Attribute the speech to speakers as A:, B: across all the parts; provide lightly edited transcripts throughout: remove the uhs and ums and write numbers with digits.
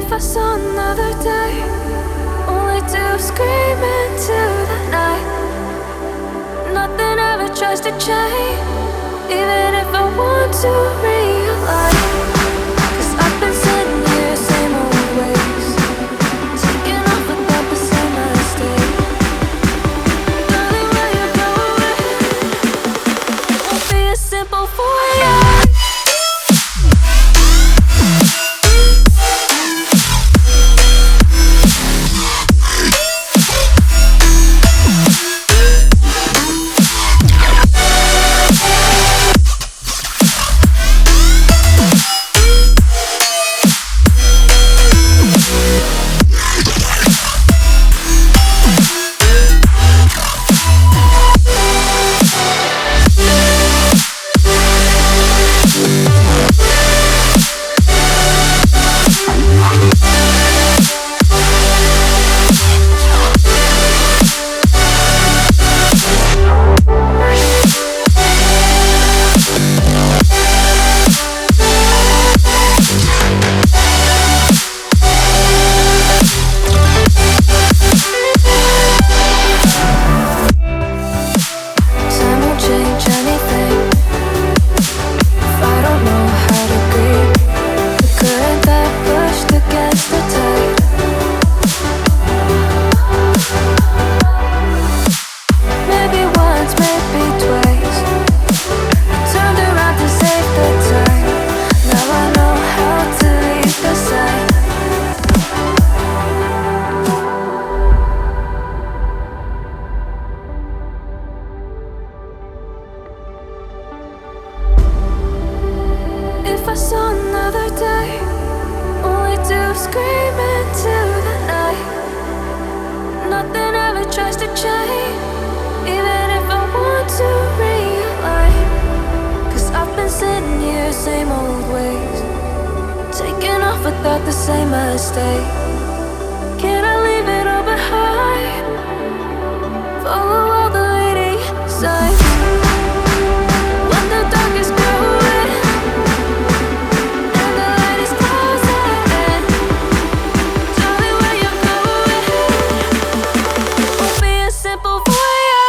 A: If I saw another day, only to scream into the night. Nothing ever tries to change, even if I want to realize. 'Cause I've been sitting here, same old ways, taking off without the same mistake. Darling, where you going? It won't be as simple for you. If I saw another day, only to scream into the night. Nothing ever tries to change, even if I want to realize. 'Cause I've been sitting here, same old ways, taking off without the same mistake. Can I leave it all behind? Follow all the leading signs. When the dark is growing and the light is closing in, darling, where you going? Won't be as simple for you.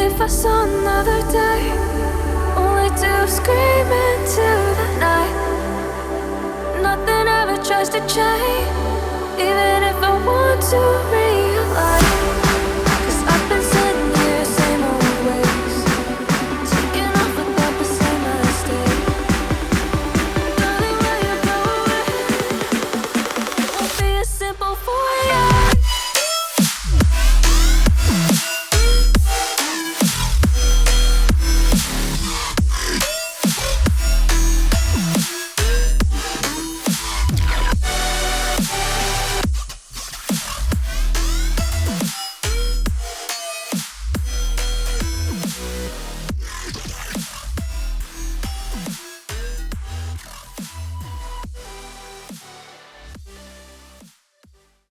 A: If I saw another day, only to scream into the night. Nothing ever tries to change, even if I want to realize.